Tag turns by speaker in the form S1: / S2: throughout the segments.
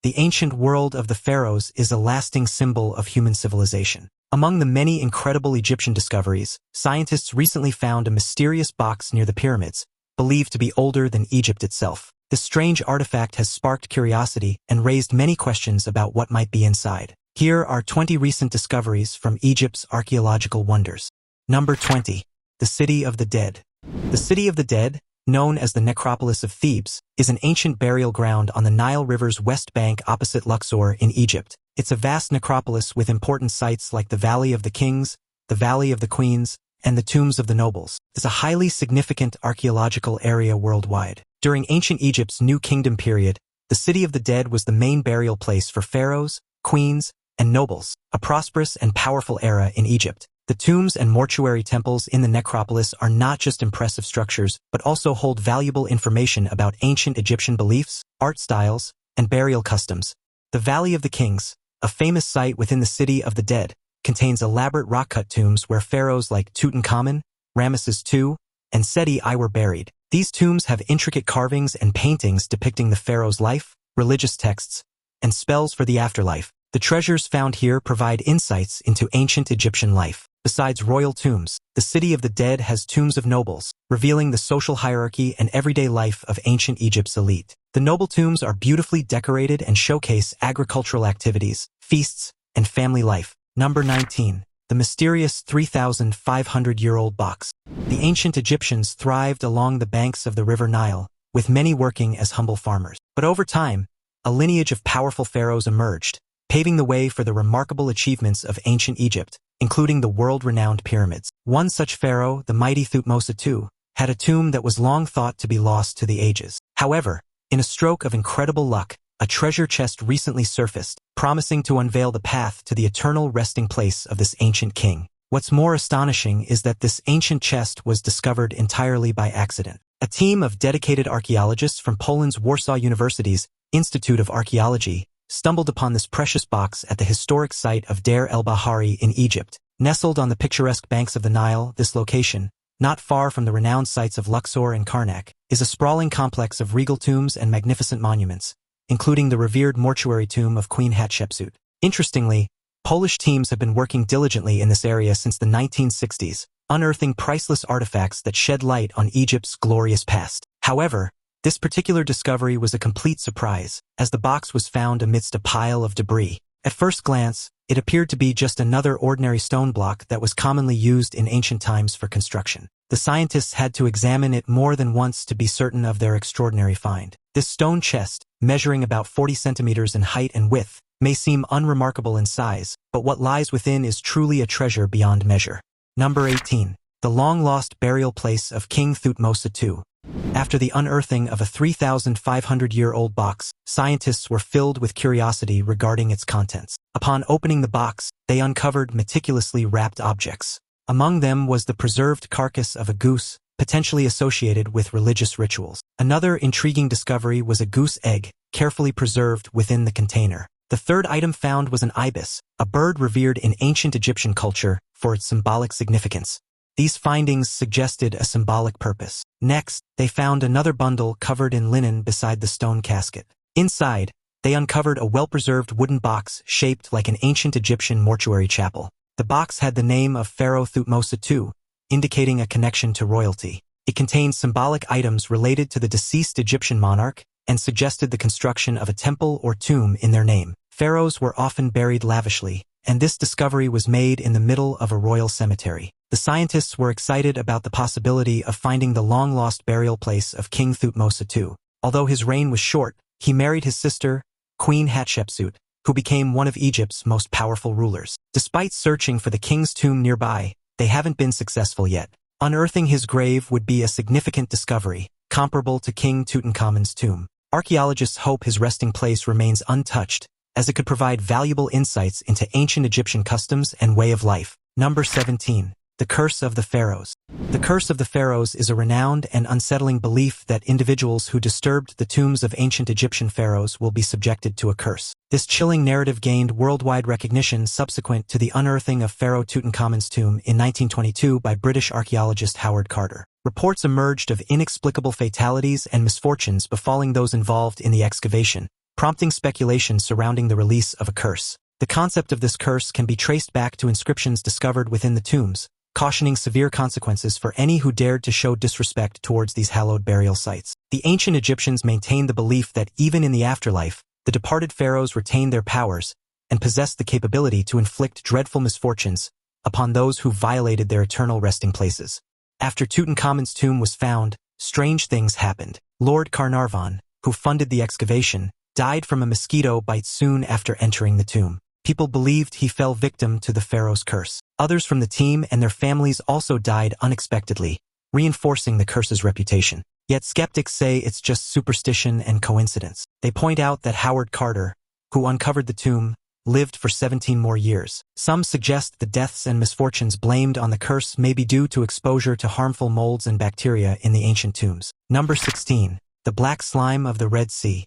S1: the ancient world of the pharaohs is a lasting symbol of human civilization. Among the many incredible Egyptian discoveries, scientists recently found a mysterious box near the pyramids, believed to be older than Egypt itself. This strange artifact has sparked curiosity and raised many questions about what might be inside. Here are 20 recent discoveries from Egypt's archaeological wonders. Number 20. The City of the Dead. The City of the Dead, known as the Necropolis of Thebes, is an ancient burial ground on the Nile River's west bank opposite Luxor in Egypt. It's a vast necropolis with important sites like the Valley of the Kings, the Valley of the Queens, and the tombs of the nobles. It's a highly significant archaeological area worldwide. During ancient Egypt's New Kingdom period, the City of the Dead was the main burial place for pharaohs, queens, and nobles, a prosperous and powerful era in Egypt. The tombs and mortuary temples in the necropolis are not just impressive structures, but also hold valuable information about ancient Egyptian beliefs, art styles, and burial customs. The Valley of the Kings, a famous site within the City of the Dead, contains elaborate rock-cut tombs where pharaohs like Tutankhamun, Ramesses II, and Seti I were buried. These tombs have intricate carvings and paintings depicting the pharaoh's life, religious texts, and spells for the afterlife. The treasures found here provide insights into ancient Egyptian life. Besides royal tombs, the City of the Dead has tombs of nobles, revealing the social hierarchy and everyday life of ancient Egypt's elite. The noble tombs are beautifully decorated and showcase agricultural activities, feasts, and family life. Number 19. The mysterious 3,500-year-old box. The ancient Egyptians thrived along the banks of the River Nile, with many working as humble farmers. But over time, a lineage of powerful pharaohs emerged, paving the way for the remarkable achievements of ancient Egypt, including the world-renowned pyramids. One such pharaoh, the mighty Thutmose II, had a tomb that was long thought to be lost to the ages. However, in a stroke of incredible luck, a treasure chest recently surfaced, promising to unveil the path to the eternal resting place of this ancient king. What's more astonishing is that this ancient chest was discovered entirely by accident. A team of dedicated archaeologists from Poland's Warsaw University's Institute of Archaeology stumbled upon this precious box at the historic site of Deir el-Bahari in Egypt. Nestled on the picturesque banks of the Nile, this location, not far from the renowned sites of Luxor and Karnak, is a sprawling complex of regal tombs and magnificent monuments, including the revered mortuary tomb of Queen Hatshepsut. Interestingly, Polish teams have been working diligently in this area since the 1960s, unearthing priceless artifacts that shed light on Egypt's glorious past. However, this particular discovery was a complete surprise, as the box was found amidst a pile of debris. At first glance, it appeared to be just another ordinary stone block that was commonly used in ancient times for construction. The scientists had to examine it more than once to be certain of their extraordinary find. This stone chest, measuring about 40 centimeters in height and width, may seem unremarkable in size, but what lies within is truly a treasure beyond measure. Number 18. The long-lost burial place of King Thutmose II. After the unearthing of a 3,500-year-old box, scientists were filled with curiosity regarding its contents. Upon opening the box, they uncovered meticulously wrapped objects. Among them was the preserved carcass of a goose, potentially associated with religious rituals. Another intriguing discovery was a goose egg, carefully preserved within the container. The third item found was an ibis, a bird revered in ancient Egyptian culture for its symbolic significance. These findings suggested a symbolic purpose. Next, they found another bundle covered in linen beside the stone casket. Inside, they uncovered a well-preserved wooden box shaped like an ancient Egyptian mortuary chapel. The box had the name of Pharaoh Thutmose II, indicating a connection to royalty. It contained symbolic items related to the deceased Egyptian monarch and suggested the construction of a temple or tomb in their name. Pharaohs were often buried lavishly, and this discovery was made in the middle of a royal cemetery. The scientists were excited about the possibility of finding the long-lost burial place of King Thutmose II. Although his reign was short, he married his sister, Queen Hatshepsut, who became one of Egypt's most powerful rulers. Despite searching for the king's tomb nearby, they haven't been successful yet. Unearthing his grave would be a significant discovery, comparable to King Tutankhamun's tomb. Archaeologists hope his resting place remains untouched, as it could provide valuable insights into ancient Egyptian customs and way of life. Number 17. The Curse of the Pharaohs. The Curse of the Pharaohs is a renowned and unsettling belief that individuals who disturbed the tombs of ancient Egyptian pharaohs will be subjected to a curse. This chilling narrative gained worldwide recognition subsequent to the unearthing of Pharaoh Tutankhamun's tomb in 1922 by British archaeologist Howard Carter. Reports emerged of inexplicable fatalities and misfortunes befalling those involved in the excavation, prompting speculation surrounding the release of a curse. The concept of this curse can be traced back to inscriptions discovered within the tombs, cautioning severe consequences for any who dared to show disrespect towards these hallowed burial sites. The ancient Egyptians maintained the belief that even in the afterlife, the departed pharaohs retained their powers and possessed the capability to inflict dreadful misfortunes upon those who violated their eternal resting places. After Tutankhamun's tomb was found, strange things happened. Lord Carnarvon, who funded the excavation, died from a mosquito bite soon after entering the tomb. People believed he fell victim to the pharaoh's curse. Others from the team and their families also died unexpectedly, reinforcing the curse's reputation. Yet skeptics say it's just superstition and coincidence. They point out that Howard Carter, who uncovered the tomb, lived for 17 more years. Some suggest the deaths and misfortunes blamed on the curse may be due to exposure to harmful molds and bacteria in the ancient tombs. Number 16. The black slime of the Red Sea.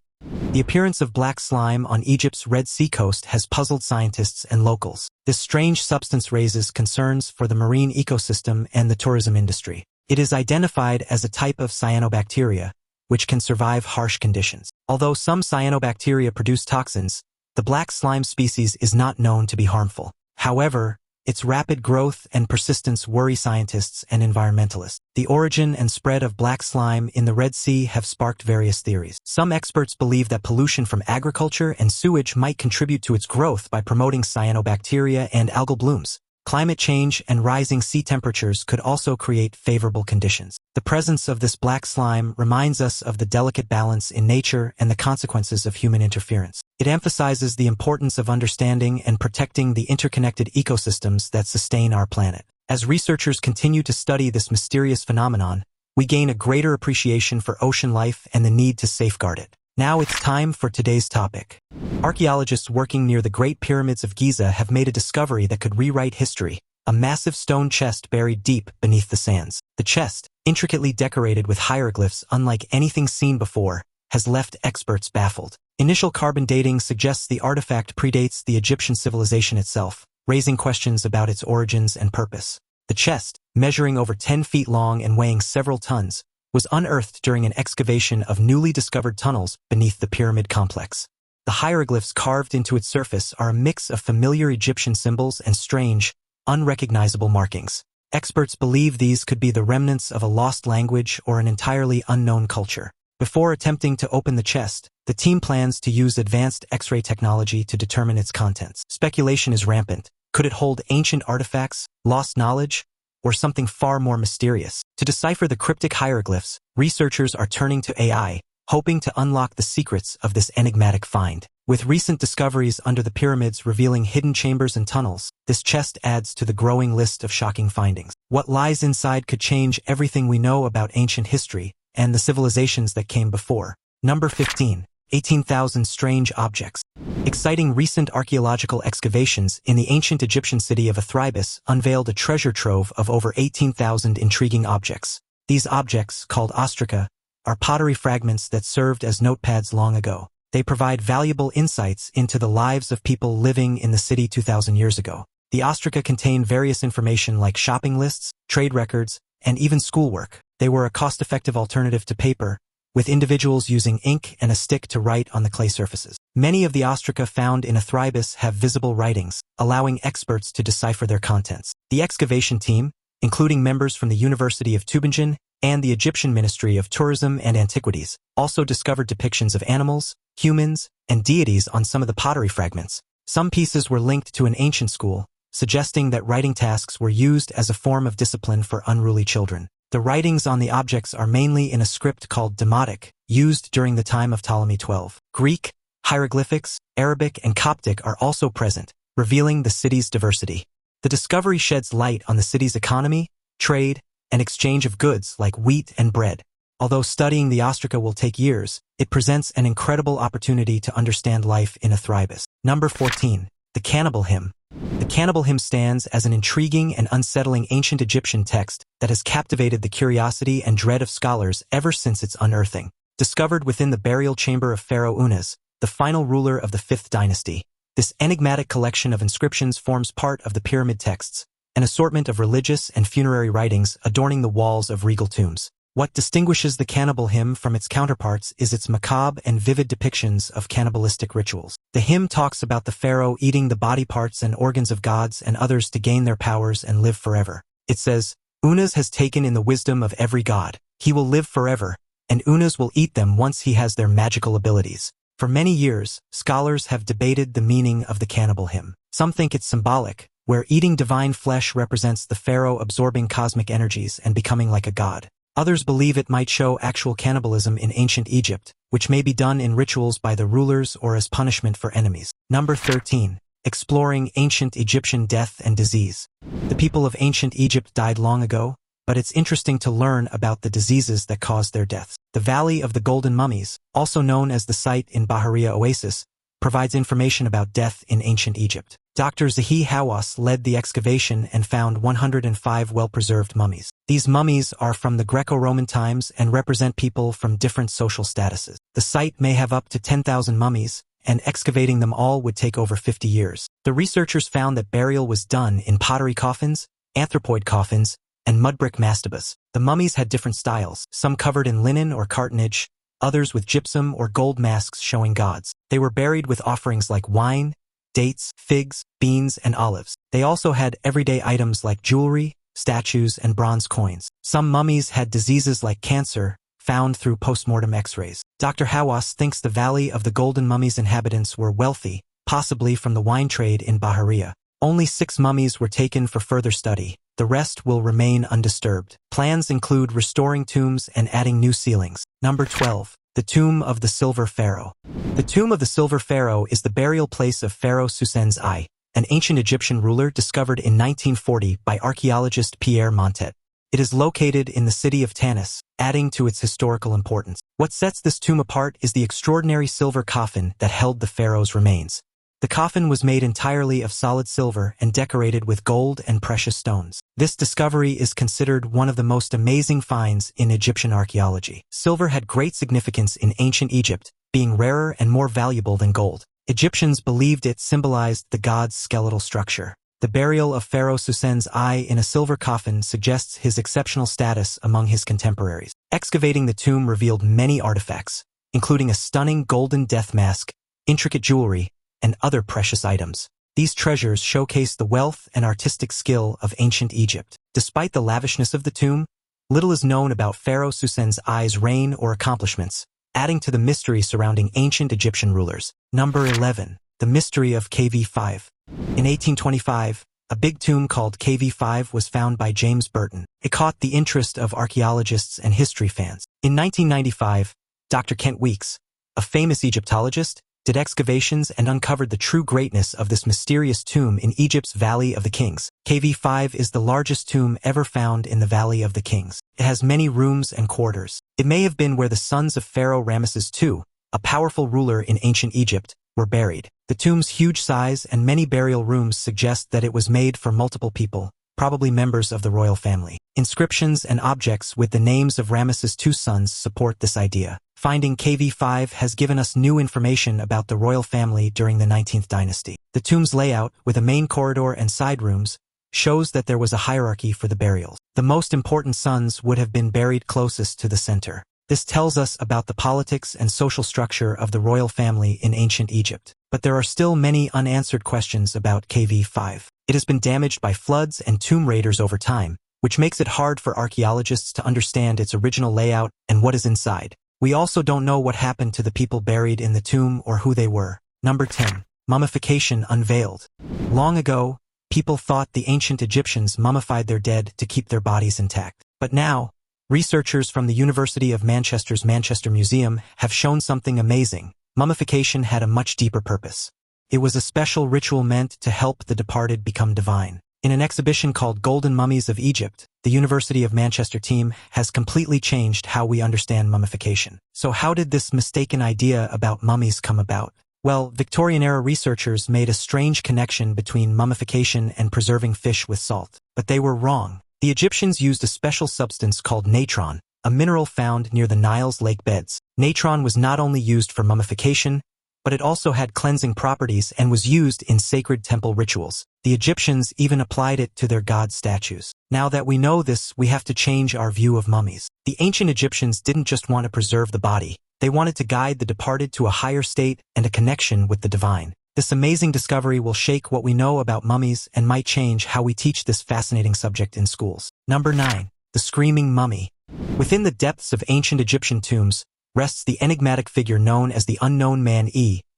S1: The appearance of black slime on Egypt's Red Sea coast has puzzled scientists and locals. This strange substance raises concerns for the marine ecosystem and the tourism industry. It is identified as a type of cyanobacteria, which can survive harsh conditions. Although some cyanobacteria produce toxins, the black slime species is not known to be harmful. However, its rapid growth and persistence worry scientists and environmentalists. The origin and spread of black slime in the Red Sea have sparked various theories. Some experts believe that pollution from agriculture and sewage might contribute to its growth by promoting cyanobacteria and algal blooms. Climate change and rising sea temperatures could also create favorable conditions. The presence of this black slime reminds us of the delicate balance in nature and the consequences of human interference. It emphasizes the importance of understanding and protecting the interconnected ecosystems that sustain our planet. As researchers continue to study this mysterious phenomenon, we gain a greater appreciation for ocean life and the need to safeguard it. Now it's time for today's topic. Archaeologists working near the Great Pyramids of Giza have made a discovery that could rewrite history: a massive stone chest buried deep beneath the sands. The chest, intricately decorated with hieroglyphs unlike anything seen before, has left experts baffled. Initial carbon dating suggests the artifact predates the Egyptian civilization itself, raising questions about its origins and purpose. The chest, measuring over 10 feet long and weighing several tons, was unearthed during an excavation of newly discovered tunnels beneath the pyramid complex. The hieroglyphs carved into its surface are a mix of familiar Egyptian symbols and strange, unrecognizable markings. Experts believe these could be the remnants of a lost language or an entirely unknown culture. Before attempting to open the chest, the team plans to use advanced X-ray technology to determine its contents. Speculation is rampant. Could it hold ancient artifacts, lost knowledge, or something far more mysterious? To decipher the cryptic hieroglyphs, researchers are turning to AI, hoping to unlock the secrets of this enigmatic find. With recent discoveries under the pyramids revealing hidden chambers and tunnels, this chest adds to the growing list of shocking findings. What lies inside could change everything we know about ancient history and the civilizations that came before. Number 15. 18,000 strange objects. Exciting recent archaeological excavations in the ancient Egyptian city of Athribis unveiled a treasure trove of over 18,000 intriguing objects. These objects, called ostraca, are pottery fragments that served as notepads long ago. They provide valuable insights into the lives of people living in the city 2,000 years ago. The ostraca contain various information like shopping lists, trade records, and even schoolwork. They were a cost-effective alternative to paper, with individuals using ink and a stick to write on the clay surfaces. Many of the ostraca found in Athribis have visible writings, allowing experts to decipher their contents. The excavation team, including members from the University of Tübingen and the Egyptian Ministry of Tourism and Antiquities, also discovered depictions of animals, humans, and deities on some of the pottery fragments. Some pieces were linked to an ancient school, suggesting that writing tasks were used as a form of discipline for unruly children. The writings on the objects are mainly in a script called Demotic, used during the time of Ptolemy XII. Greek, hieroglyphics, Arabic, and Coptic are also present, revealing the city's diversity. The discovery sheds light on the city's economy, trade, and exchange of goods like wheat and bread. Although studying the ostraca will take years, it presents an incredible opportunity to understand life in Athribis. Number 14. The Cannibal Hymn. The Cannibal Hymn stands as an intriguing and unsettling ancient Egyptian text that has captivated the curiosity and dread of scholars ever since its unearthing. Discovered within the burial chamber of Pharaoh Thutmose, the final ruler of the 5th dynasty, this enigmatic collection of inscriptions forms part of the pyramid texts, an assortment of religious and funerary writings adorning the walls of regal tombs. What distinguishes the cannibal hymn from its counterparts is its macabre and vivid depictions of cannibalistic rituals. The hymn talks about the pharaoh eating the body parts and organs of gods and others to gain their powers and live forever. It says, Unas has taken in the wisdom of every god. He will live forever, and Unas will eat them once he has their magical abilities. For many years, scholars have debated the meaning of the cannibal hymn. Some think it's symbolic, where eating divine flesh represents the pharaoh absorbing cosmic energies and becoming like a god. Others believe it might show actual cannibalism in ancient Egypt, which may be done in rituals by the rulers or as punishment for enemies. Number 13. Exploring ancient Egyptian death and disease. The people of ancient Egypt died long ago, but it's interesting to learn about the diseases that caused their deaths. The Valley of the Golden Mummies, also known as the site in Bahariya Oasis, provides information about death in ancient Egypt. Dr. Zahi Hawass led the excavation and found 105 well-preserved mummies. These mummies are from the Greco-Roman times and represent people from different social statuses. The site may have up to 10,000 mummies, and excavating them all would take over 50 years. The researchers found that burial was done in pottery coffins, anthropoid coffins, and mudbrick mastabas. The mummies had different styles, some covered in linen or cartonnage, others with gypsum or gold masks showing gods. They were buried with offerings like wine, dates, figs, beans, and olives. They also had everyday items like jewelry, statues, and bronze coins. Some mummies had diseases like cancer, found through postmortem x-rays. Dr. Hawass thinks the Valley of the Golden Mummies inhabitants were wealthy, possibly from the wine trade in Bahariya. Only 6 mummies were taken for further study. The rest will remain undisturbed. Plans include restoring tombs and adding new ceilings. Number 12. The Tomb of the Silver Pharaoh. The Tomb of the Silver Pharaoh is the burial place of Pharaoh Thutmose II, an ancient Egyptian ruler discovered in 1940 by archaeologist Pierre Montet. It is located in the city of Tanis, adding to its historical importance. What sets this tomb apart is the extraordinary silver coffin that held the pharaoh's remains. The coffin was made entirely of solid silver and decorated with gold and precious stones. This discovery is considered one of the most amazing finds in Egyptian archaeology. Silver had great significance in ancient Egypt, being rarer and more valuable than gold. Egyptians believed it symbolized the god's skeletal structure. The burial of Pharaoh Thutmose II in a silver coffin suggests his exceptional status among his contemporaries. Excavating the tomb revealed many artifacts, including a stunning golden death mask, intricate jewelry, and other precious items. These treasures showcase the wealth and artistic skill of ancient Egypt. Despite the lavishness of the tomb, little is known about Pharaoh Thutmose I's reign or accomplishments, adding to the mystery surrounding ancient Egyptian rulers. Number 11. The Mystery of KV5. In 1825, a big tomb called KV5 was found by James Burton. It caught the interest of archaeologists and history fans. In 1995, Dr. Kent Weeks, a famous Egyptologist, did excavations and uncovered the true greatness of this mysterious tomb in Egypt's Valley of the Kings. KV5 is the largest tomb ever found in the Valley of the Kings. It has many rooms and quarters. It may have been where the sons of Pharaoh Ramesses II, a powerful ruler in ancient Egypt, were buried. The tomb's huge size and many burial rooms suggest that it was made for multiple people, probably members of the royal family. Inscriptions and objects with the names of Ramesses II's sons support this idea. Finding KV5 has given us new information about the royal family during the 19th dynasty. The tomb's layout, with a main corridor and side rooms, shows that there was a hierarchy for the burials. The most important sons would have been buried closest to the center. This tells us about the politics and social structure of the royal family in ancient Egypt. But there are still many unanswered questions about KV5. It has been damaged by floods and tomb raiders over time, which makes it hard for archaeologists to understand its original layout and what is inside. We also don't know what happened to the people buried in the tomb or who they were. Number 10. Mummification unveiled. Long ago, people thought the ancient Egyptians mummified their dead to keep their bodies intact. But now, researchers from the University of Manchester's Manchester Museum have shown something amazing. Mummification had a much deeper purpose. It was a special ritual meant to help the departed become divine. In an exhibition called Golden Mummies of Egypt, the University of Manchester team has completely changed how we understand mummification. So how did this mistaken idea about mummies come about? Well, Victorian-era researchers made a strange connection between mummification and preserving fish with salt. But they were wrong. The Egyptians used a special substance called natron, a mineral found near the Nile's lake beds. Natron was not only used for mummification, but it also had cleansing properties and was used in sacred temple rituals. The Egyptians even applied it to their god statues. Now that we know this, we have to change our view of mummies. The ancient Egyptians didn't just want to preserve the body. They wanted to guide the departed to a higher state and a connection with the divine. This amazing discovery will shake what we know about mummies and might change how we teach this fascinating subject in schools. Number 9. The Screaming Mummy. Within the depths of ancient Egyptian tombs rests the enigmatic figure known as the Unknown Man,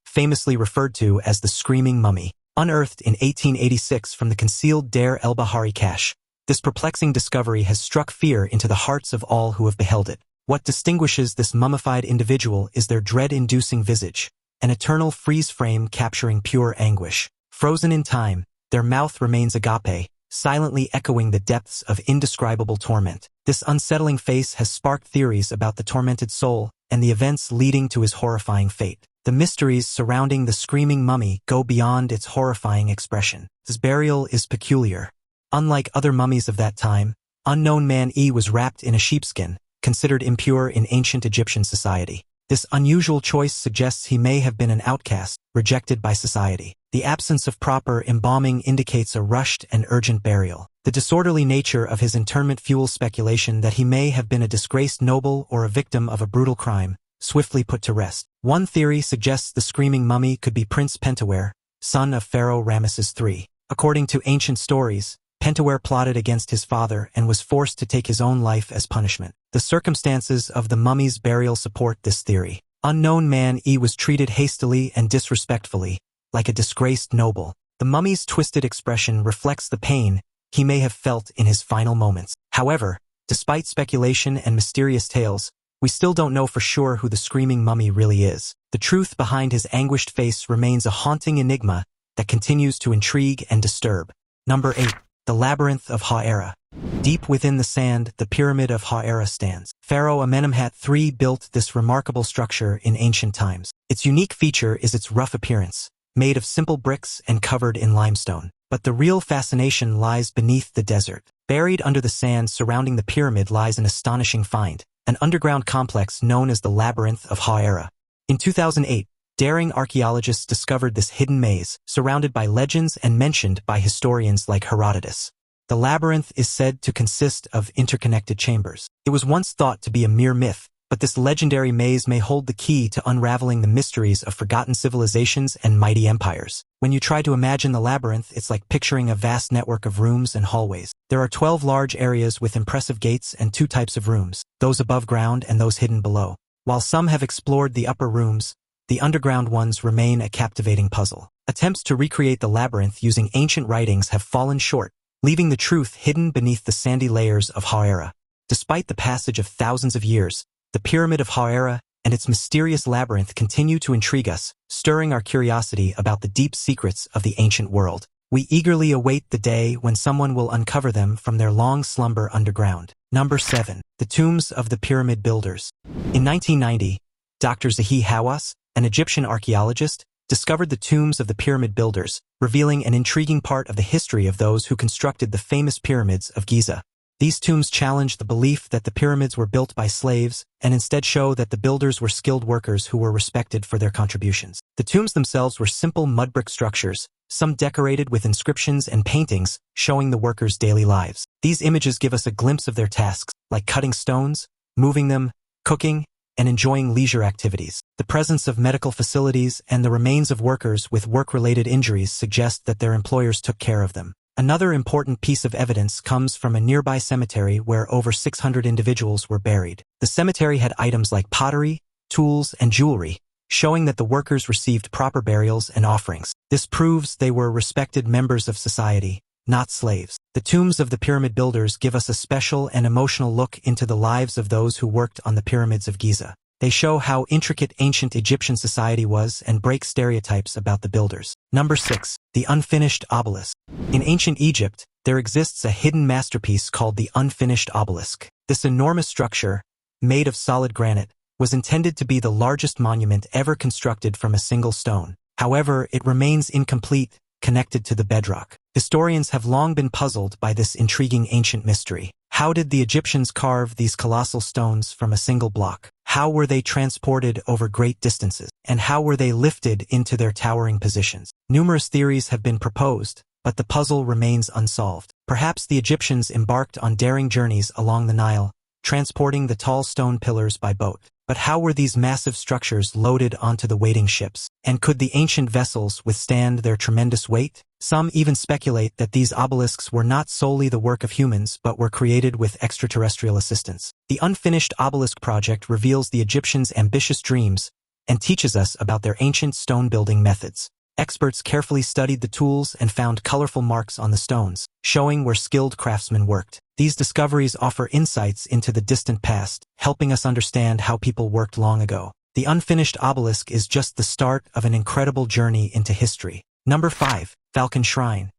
S1: famously referred to as the Screaming Mummy. Unearthed in 1886 from the concealed Deir el-Bahari cache, this perplexing discovery has struck fear into the hearts of all who have beheld it. What distinguishes this mummified individual is their dread-inducing visage, an eternal freeze frame capturing pure anguish. Frozen in time, their mouth remains agape, silently echoing the depths of indescribable torment. This unsettling face has sparked theories about the tormented soul and the events leading to his horrifying fate. The mysteries surrounding the Screaming Mummy go beyond its horrifying expression. His burial is peculiar. Unlike other mummies of that time, Unknown Man was wrapped in a sheepskin, considered impure in ancient Egyptian society. This unusual choice suggests he may have been an outcast, rejected by society. The absence of proper embalming indicates a rushed and urgent burial. The disorderly nature of his interment fuels speculation that he may have been a disgraced noble or a victim of a brutal crime, swiftly put to rest. One theory suggests the Screaming Mummy could be Prince Pentawere, son of Pharaoh Ramesses III. According to ancient stories, Pentawere plotted against his father and was forced to take his own life as punishment. The circumstances of the mummy's burial support this theory. Unknown Man was treated hastily and disrespectfully, like a disgraced noble. The mummy's twisted expression reflects the pain he may have felt in his final moments. However, despite speculation and mysterious tales, we still don't know for sure who the Screaming Mummy really is. The truth behind his anguished face remains a haunting enigma that continues to intrigue and disturb. Number 8. The Labyrinth of Hawara. Deep within the sand, the Pyramid of Hawara stands. Pharaoh Amenemhat III built this remarkable structure in ancient times. Its unique feature is its rough appearance, made of simple bricks and covered in limestone. But the real fascination lies beneath the desert. Buried under the sand surrounding the pyramid lies an astonishing find, an underground complex known as the Labyrinth of Hawara. In 2008, daring archaeologists discovered this hidden maze, surrounded by legends and mentioned by historians like Herodotus. The labyrinth is said to consist of interconnected chambers. It was once thought to be a mere myth, but this legendary maze may hold the key to unraveling the mysteries of forgotten civilizations and mighty empires. When you try to imagine the labyrinth, it's like picturing a vast network of rooms and hallways. There are 12 large areas with impressive gates and 2 types of rooms, those above ground and those hidden below. While some have explored the upper rooms, the underground ones remain a captivating puzzle. Attempts to recreate the labyrinth using ancient writings have fallen short, leaving the truth hidden beneath the sandy layers of Hawara. Despite the passage of thousands of years, the Pyramid of Hawara and its mysterious labyrinth continue to intrigue us, stirring our curiosity about the deep secrets of the ancient world. We eagerly await the day when someone will uncover them from their long slumber underground. Number 7. The Tombs of the Pyramid Builders. In 1990, Dr. Zahi Hawass, an Egyptian archaeologist, discovered the tombs of the pyramid builders, revealing an intriguing part of the history of those who constructed the famous pyramids of Giza. These tombs challenge the belief that the pyramids were built by slaves and instead show that the builders were skilled workers who were respected for their contributions. The tombs themselves were simple mud brick structures, some decorated with inscriptions and paintings showing the workers' daily lives. These images give us a glimpse of their tasks, like cutting stones, moving them, cooking, and enjoying leisure activities. The presence of medical facilities and the remains of workers with work-related injuries suggest that their employers took care of them. Another important piece of evidence comes from a nearby cemetery where over 600 individuals were buried. The cemetery had items like pottery, tools, and jewelry, showing that the workers received proper burials and offerings. This proves they were respected members of society, not slaves. The tombs of the pyramid builders give us a special and emotional look into the lives of those who worked on the pyramids of Giza. They show how intricate ancient Egyptian society was and break stereotypes about the builders. Number 6. The Unfinished Obelisk. In ancient Egypt, there exists a hidden masterpiece called the Unfinished Obelisk. This enormous structure, made of solid granite, was intended to be the largest monument ever constructed from a single stone. However, it remains incomplete, connected to the bedrock. Historians have long been puzzled by this intriguing ancient mystery. How did the Egyptians carve these colossal stones from a single block? How were they transported over great distances? And how were they lifted into their towering positions? Numerous theories have been proposed, but the puzzle remains unsolved. Perhaps the Egyptians embarked on daring journeys along the Nile, transporting the tall stone pillars by boat. But how were these massive structures loaded onto the waiting ships? And could the ancient vessels withstand their tremendous weight? Some even speculate that these obelisks were not solely the work of humans but were created with extraterrestrial assistance. The unfinished obelisk project reveals the Egyptians' ambitious dreams and teaches us about their ancient stone-building methods. Experts carefully studied the tools and found colorful marks on the stones, showing where skilled craftsmen worked. These discoveries offer insights into the distant past, helping us understand how people worked long ago. The unfinished obelisk is just the start of an incredible journey into history. Number 5. Falcon Shrine.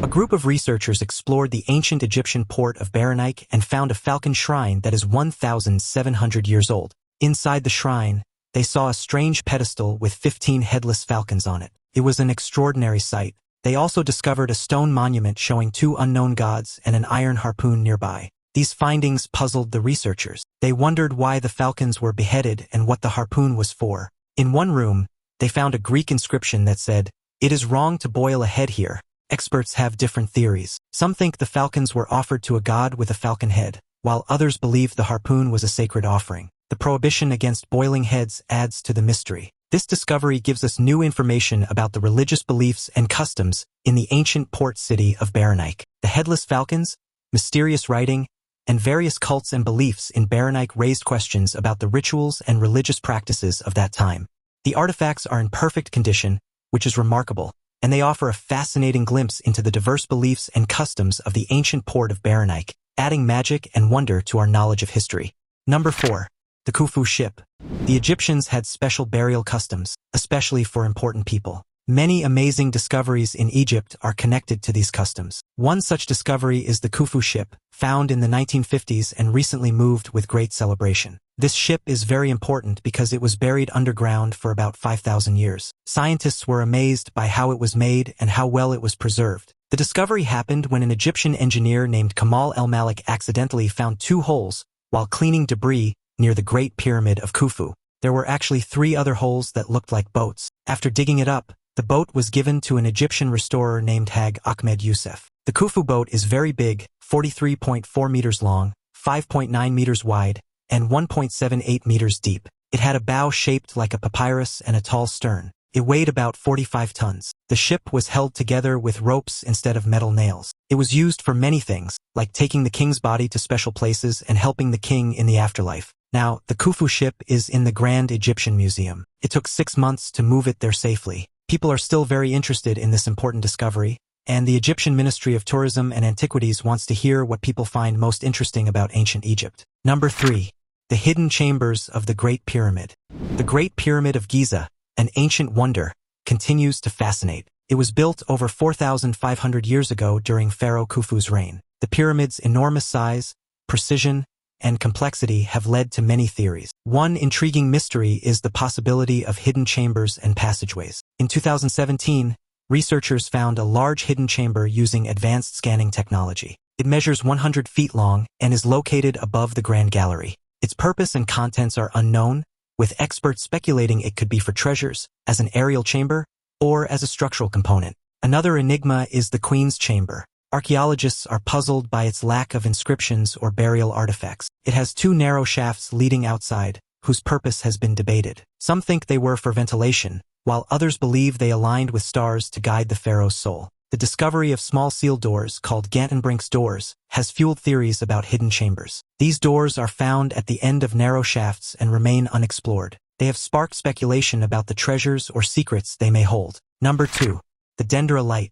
S1: A group of researchers explored the ancient Egyptian port of Berenik and found a falcon shrine that is 1,700 years old. Inside the shrine, they saw a strange pedestal with 15 headless falcons on it. It was an extraordinary sight. They also discovered a stone monument showing 2 unknown gods and an iron harpoon nearby. These findings puzzled the researchers. They wondered why the falcons were beheaded and what the harpoon was for. In one room, they found a Greek inscription that said, "It is wrong to boil a head here." Experts have different theories. Some think the falcons were offered to a god with a falcon head, while others believe the harpoon was a sacred offering. The prohibition against boiling heads adds to the mystery. This discovery gives us new information about the religious beliefs and customs in the ancient port city of Berenik. The headless falcons, mysterious writing, and various cults and beliefs in Berenik raised questions about the rituals and religious practices of that time. The artifacts are in perfect condition, which is remarkable, and they offer a fascinating glimpse into the diverse beliefs and customs of the ancient port of Berenik, adding magic and wonder to our knowledge of history. Number 4. The Khufu ship. The Egyptians had special burial customs, especially for important people. Many amazing discoveries in Egypt are connected to these customs. One such discovery is the Khufu ship, found in the 1950s and recently moved with great celebration. This ship is very important because it was buried underground for about 5,000 years. Scientists were amazed by how it was made and how well it was preserved. The discovery happened when an Egyptian engineer named Kamal El-Malik accidentally found 2 holes while cleaning debris near the Great Pyramid of Khufu. There were actually 3 other holes that looked like boats. After digging it up, the boat was given to an Egyptian restorer named Hag Ahmed Youssef. The Khufu boat is very big, 43.4 meters long, 5.9 meters wide, and 1.78 meters deep. It had a bow shaped like a papyrus and a tall stern. It weighed about 45 tons. The ship was held together with ropes instead of metal nails. It was used for many things, like taking the king's body to special places and helping the king in the afterlife. Now, the Khufu ship is in the Grand Egyptian Museum. It took 6 months to move it there safely. People are still very interested in this important discovery, and the Egyptian Ministry of Tourism and Antiquities wants to hear what people find most interesting about ancient Egypt. Number 3. The hidden chambers of the Great Pyramid. The Great Pyramid of Giza, an ancient wonder, continues to fascinate. It was built over 4,500 years ago during Pharaoh Khufu's reign. The pyramid's enormous size, precision, and complexity have led to many theories. One intriguing mystery is the possibility of hidden chambers and passageways. In 2017, researchers found a large hidden chamber using advanced scanning technology. It measures 100 feet long and is located above the Grand Gallery. Its purpose and contents are unknown, with experts speculating it could be for treasures, as an aerial chamber, or as a structural component. Another enigma is the Queen's Chamber. Archaeologists are puzzled by its lack of inscriptions or burial artifacts. It has 2 narrow shafts leading outside, whose purpose has been debated. Some think they were for ventilation, while others believe they aligned with stars to guide the pharaoh's soul. The discovery of small sealed doors, called Gantenbrink's doors, has fueled theories about hidden chambers. These doors are found at the end of narrow shafts and remain unexplored. They have sparked speculation about the treasures or secrets they may hold. Number 2. The Dendera light.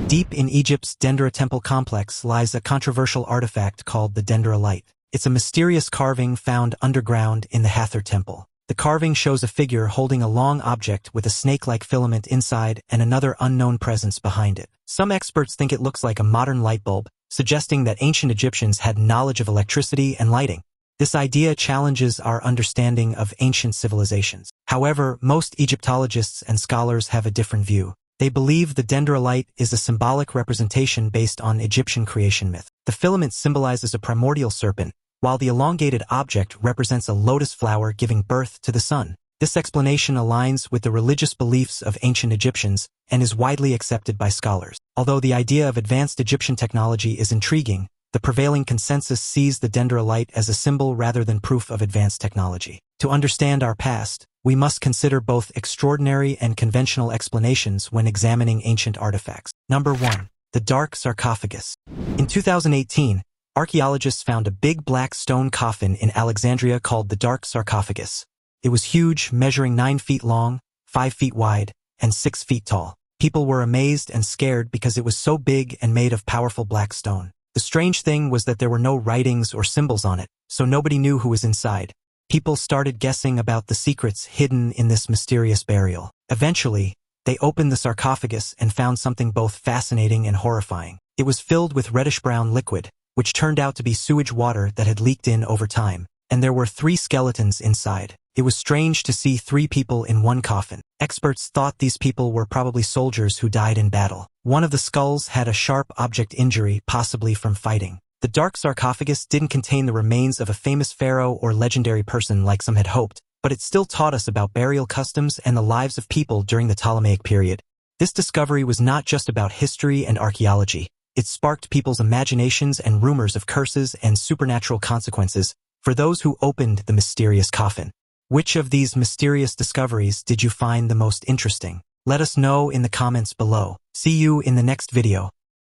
S1: Deep in Egypt's Dendera temple complex lies a controversial artifact called the Dendera light. It's a mysterious carving found underground in the Khafre temple. The carving shows a figure holding a long object with a snake-like filament inside and another unknown presence behind it. Some experts think it looks like a modern light bulb, suggesting that ancient Egyptians had knowledge of electricity and lighting. This idea challenges our understanding of ancient civilizations. However, most Egyptologists and scholars have a different view. They believe the Dendera light is a symbolic representation based on Egyptian creation myth. The filament symbolizes a primordial serpent, while the elongated object represents a lotus flower giving birth to the sun. This explanation aligns with the religious beliefs of ancient Egyptians and is widely accepted by scholars. Although the idea of advanced Egyptian technology is intriguing, the prevailing consensus sees the Dendera light as a symbol rather than proof of advanced technology. To understand our past, we must consider both extraordinary and conventional explanations when examining ancient artifacts. Number 1. The Dark Sarcophagus. In 2018, archaeologists found a big black stone coffin in Alexandria called the Dark Sarcophagus. It was huge, measuring 9 feet long, 5 feet wide, and 6 feet tall. People were amazed and scared because it was so big and made of powerful black stone. The strange thing was that there were no writings or symbols on it, so nobody knew who was inside. People started guessing about the secrets hidden in this mysterious burial. Eventually, they opened the sarcophagus and found something both fascinating and horrifying. It was filled with reddish-brown liquid, which turned out to be sewage water that had leaked in over time, and there were 3 skeletons inside. It was strange to see 3 people in one coffin. Experts thought these people were probably soldiers who died in battle. One of the skulls had a sharp object injury, possibly from fighting. The Dark Sarcophagus didn't contain the remains of a famous pharaoh or legendary person like some had hoped, but it still taught us about burial customs and the lives of people during the Ptolemaic period. This discovery was not just about history and archaeology. It sparked people's imaginations and rumors of curses and supernatural consequences for those who opened the mysterious coffin. Which of these mysterious discoveries did you find the most interesting? Let us know in the comments below. See you in the next video.